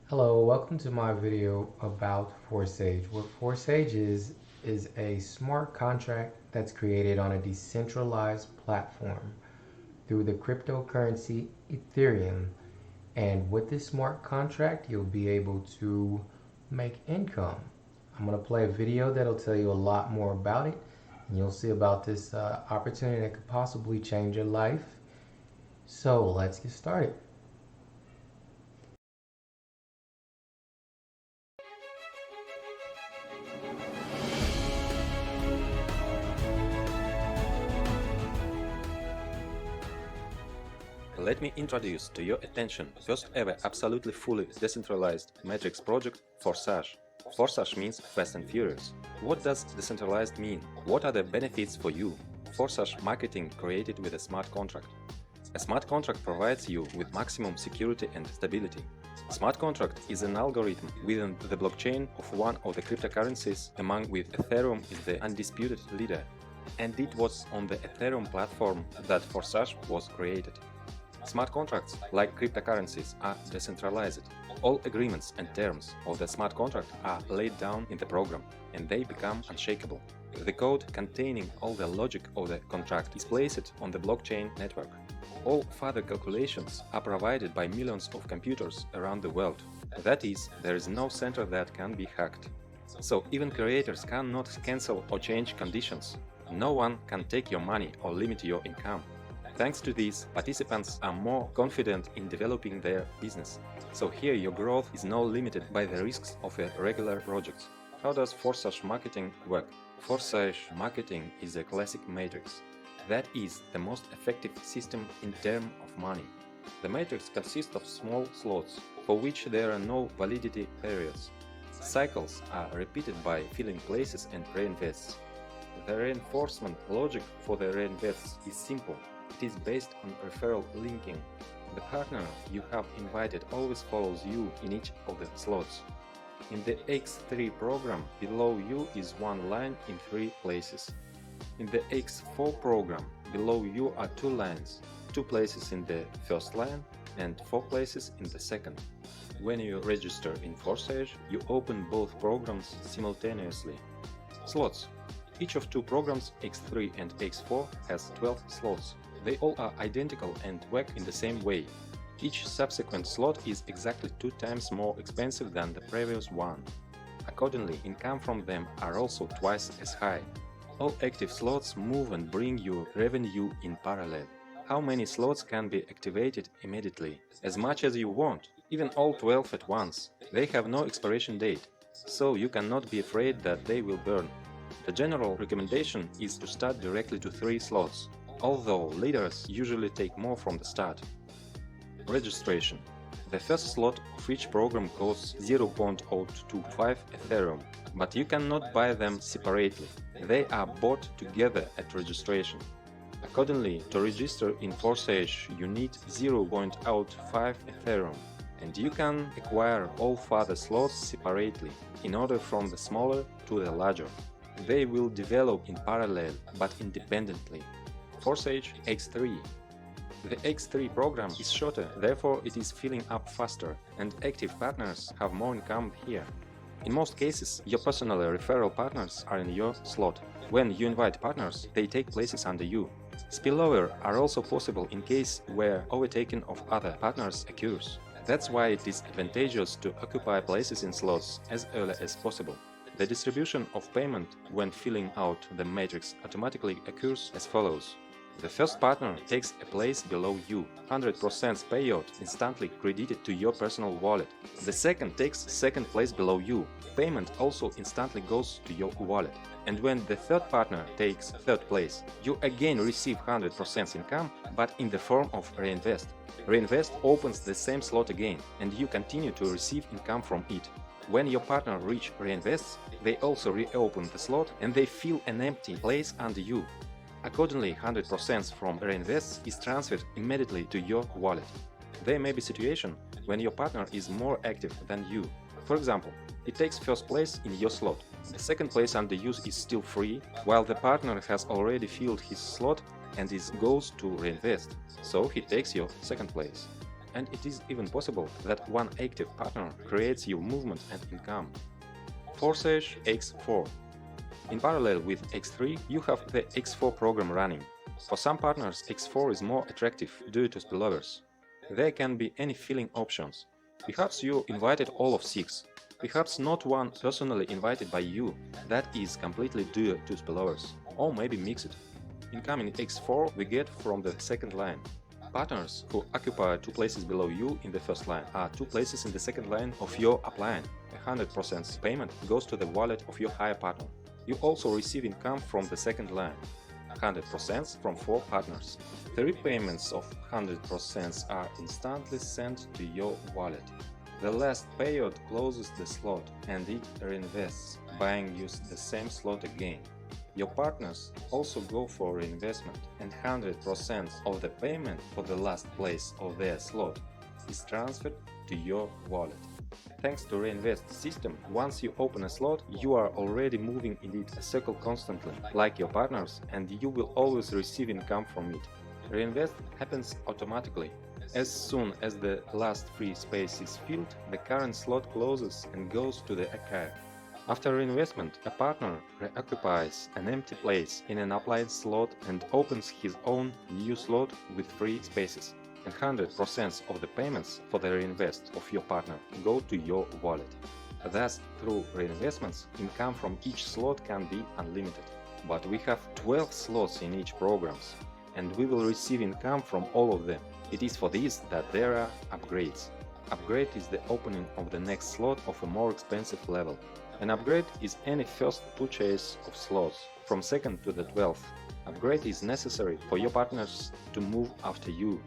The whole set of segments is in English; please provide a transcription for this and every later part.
Hello, welcome to my video about Forsage. What Forsage is a smart contract that's created on a decentralized platform through the cryptocurrency Ethereum. And with this smart contract, you'll be able to make income. I'm going to play a video that'll tell you a lot more about it. And you'll see about this opportunity that could possibly change your life. So let's get started. Let me introduce to your attention first ever absolutely fully decentralized matrix project Forsage. Forsage means fast and furious. What does decentralized mean? What are the benefits for you? Forsage marketing created with a smart contract. A smart contract provides you with maximum security and stability. Smart contract is an algorithm within the blockchain of one of the cryptocurrencies, among which Ethereum is the undisputed leader. And it was on the Ethereum platform that Forsage was created. Smart contracts, like cryptocurrencies, are decentralized. All agreements and terms of the smart contract are laid down in the program, and they become unshakable. The code containing all the logic of the contract is placed on the blockchain network. All further calculations are provided by millions of computers around the world. That is, there is no center that can be hacked. So even creators cannot cancel or change conditions. No one can take your money or limit your income. Thanks to this, participants are more confident in developing their business. So here your growth is not limited by the risks of a regular project. How does Forsage marketing work? Forsage marketing is a classic matrix. That is the most effective system in terms of money. The matrix consists of small slots, for which there are no validity periods. Cycles are repeated by filling places and reinvests. The reinforcement logic for the reinvests is simple. It is based on referral linking. The partner you have invited always follows you in each of the slots. In the X3 program, below you is one line in 3 places. In the X4 program, below you are 2 lines, 2 places in the first line and 4 places in the second. When you register in Forsage, you open both programs simultaneously. Slots. Each of 2 programs, X3 and X4, has 12 slots. They all are identical and work in the same way. Each subsequent slot is exactly 2 times more expensive than the previous one. Accordingly, income from them are also twice as high. All active slots move and bring you revenue in parallel. How many slots can be activated immediately? As much as you want, even all 12 at once. They have no expiration date, so you cannot be afraid that they will burn. The general recommendation is to start directly to 3 slots, although leaders usually take more from the start. Registration. The first slot of each program costs 0.025 Ethereum, but you cannot buy them separately. They are bought together at registration. Accordingly, to register in Forsage, you need 0.05 Ethereum, and you can acquire all further slots separately, in order from the smaller to the larger. They will develop in parallel, but independently. Forsage X3. The X3 program is shorter, therefore it is filling up faster, and active partners have more income here. In most cases, your personal referral partners are in your slot. When you invite partners, they take places under you. Spillover are also possible in case where overtaking of other partners occurs. That's why it is advantageous to occupy places in slots as early as possible. The distribution of payment when filling out the matrix automatically occurs as follows. The first partner takes a place below you, 100% payout instantly credited to your personal wallet. The second takes second place below you, payment also instantly goes to your wallet. And when the third partner takes third place, you again receive 100% income, but in the form of Reinvest. Reinvest opens the same slot again, and you continue to receive income from it. When your partner reach Reinvests, they also reopen the slot and they fill an empty place under you. Accordingly, 100% from Reinvests is transferred immediately to your wallet. There may be situation when your partner is more active than you. For example, it takes first place in your slot. The second place under use is still free, while the partner has already filled his slot and goes to Reinvest, so he takes your second place. and it is even possible that one active partner creates your movement and income. Forsage X4. In parallel with X3, you have the X4 program running. For some partners, X4 is more attractive due to spillovers. There can be any filling options. Perhaps you invited all of 6. Perhaps not one personally invited by you, that is completely due to spillovers, or maybe mixed. Income in X4 we get from the second line. Partners who occupy 2 places below you in the first line are 2 places in the second line of your upline. 100% payment goes to the wallet of your higher partner. You also receive income from the second line. 100% from 4 partners. 3 payments of 100% are instantly sent to your wallet. The last payout closes the slot and it reinvests, buying you the same slot again. Your partners also go for reinvestment, and 100% of the payment for the last place of their slot is transferred to your wallet. Thanks to Reinvest system, once you open a slot, you are already moving in it a circle constantly, like your partners, and you will always receive income from it. Reinvest happens automatically. As soon as the last free space is filled, the current slot closes and goes to the archive. After reinvestment, a partner reoccupies an empty place in an upline slot and opens his own new slot with free spaces. And 100% of the payments for the reinvest of your partner go to your wallet. Thus, through reinvestments, income from each slot can be unlimited. But we have 12 slots in each programs, and we will receive income from all of them. It is for this that there are upgrades. Upgrade is the opening of the next slot of a more expensive level. An upgrade is any first purchase of slots, from 2nd to the 12th. Upgrade is necessary for your partners to move after you,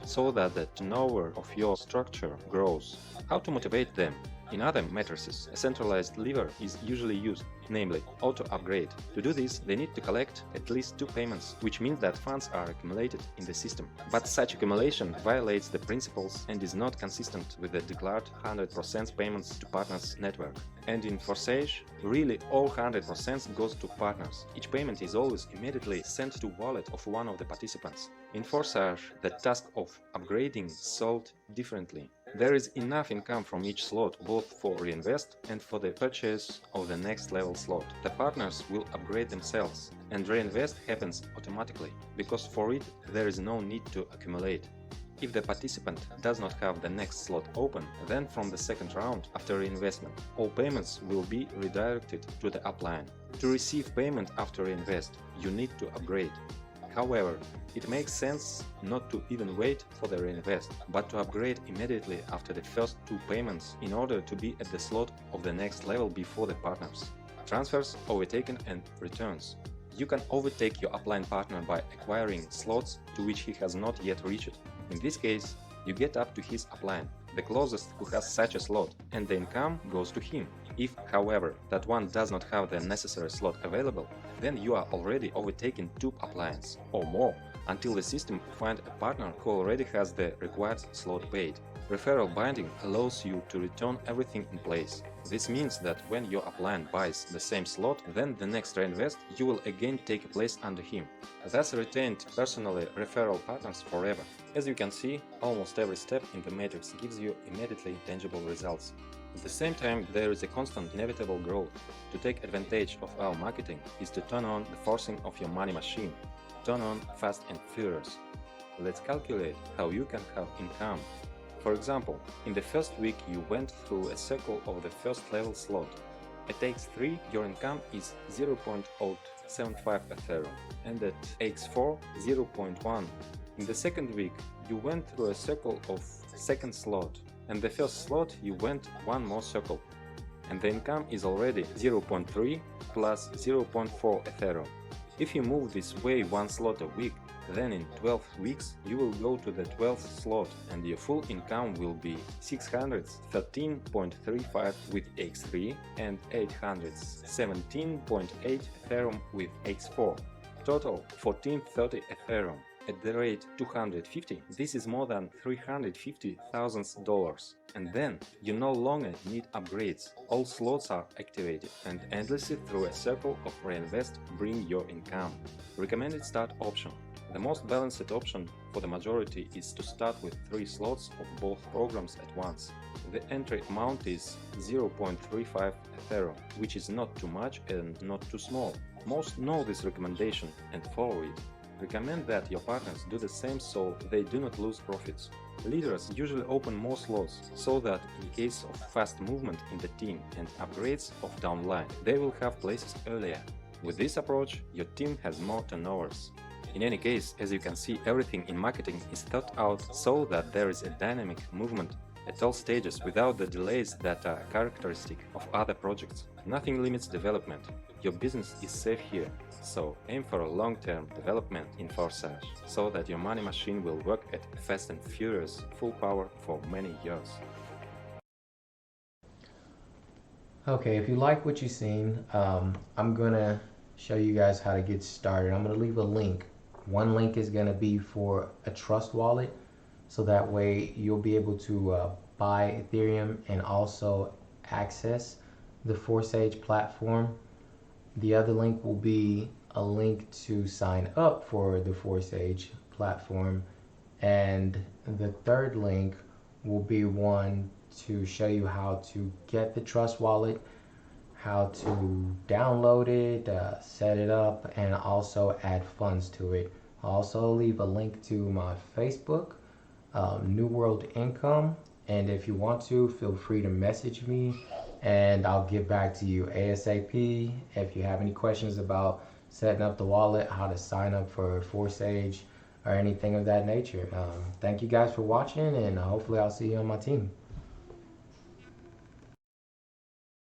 so that the turnover of your structure grows. How to motivate them? In other matrices, a centralized lever is usually used, namely auto-upgrade. To do this, they need to collect at least 2 payments, which means that funds are accumulated in the system. But such accumulation violates the principles and is not consistent with the declared 100% payments to partners network. And in Forsage, really all 100% goes to partners. Each payment is always immediately sent to wallet of one of the participants. In Forsage, the task of upgrading is solved differently. There is enough income from each slot, both for reinvest and for the purchase of the next level slot. The partners will upgrade themselves, and reinvest happens automatically, because for it there is no need to accumulate. If the participant does not have the next slot open, then from the second round after reinvestment, all payments will be redirected to the upline. To receive payment after reinvest, you need to upgrade. However, it makes sense not to even wait for the reinvest, but to upgrade immediately after the first 2 payments in order to be at the slot of the next level before the partners. Transfers, overtaken and returns. You can overtake your upline partner by acquiring slots to which he has not yet reached. In this case, you get up to his upline, the closest who has such a slot, and the income goes to him. If, however, that one does not have the necessary slot available, then you are already overtaking 2 uplines or more until the system finds a partner who already has the required slot paid. Referral binding allows you to return everything in place. This means that when your upline buys the same slot, then the next reinvest you will again take a place under him. Thus retained personally referral partners forever. As you can see, almost every step in the matrix gives you immediately tangible results. At the same time, there is a constant inevitable growth. To take advantage of our marketing is to turn on the forcing of your money machine. Turn on fast and furious. Let's calculate how you can have income. For example, in the first week you went through a circle of the first level slot. At X3 your income is 0.075 Ethereum and at X4 0.1. In the second week you went through a circle of second slot, and the first slot you went one more circle, and the income is already 0.3 plus 0.4 Ethereum. If you move this way one slot a week, then in 12 weeks you will go to the 12th slot and your full income will be 613.35 with X3 and 817.8 Ethereum with X4. Total 1430 Ethereum. At the rate 250, this is more than $350,000. And then you no longer need upgrades. All slots are activated and endlessly through a circle of reinvest bring your income. Recommended start option. The most balanced option for the majority is to start with 3 slots of both programs at once. The entry amount is 0.35 Ethereum, which is not too much and not too small. Most know this recommendation and follow it. Recommend that your partners do the same so they do not lose profits. Leaders usually open more slots so that in case of fast movement in the team and upgrades of downline, they will have places earlier. With this approach, your team has more turnovers. In any case, as you can see, everything in marketing is thought out so that there is a dynamic movement at all stages without the delays that are characteristic of other projects. Nothing limits development. Your business is safe here, so aim for a long-term development in Forsage, so that your money machine will work at fast and furious full power for many years. Okay, if you like what you've seen, I'm gonna show you guys how to get started. I'm gonna leave a link. One link is gonna be for a trust wallet, so that way you'll be able to buy Ethereum and also access the Forsage platform. The other link will be a link to sign up for the Forsage platform, and the third link will be one to show you how to get the trust wallet, how to download it, set it up, and also add funds to it. I'll also leave a link to my Facebook, New World Income, and if you want to, feel free to message me and I'll get back to you ASAP. If you have any questions about setting up the wallet, how to sign up for Forsage, or anything of that nature. Thank you guys for watching, and hopefully I'll see you on my team.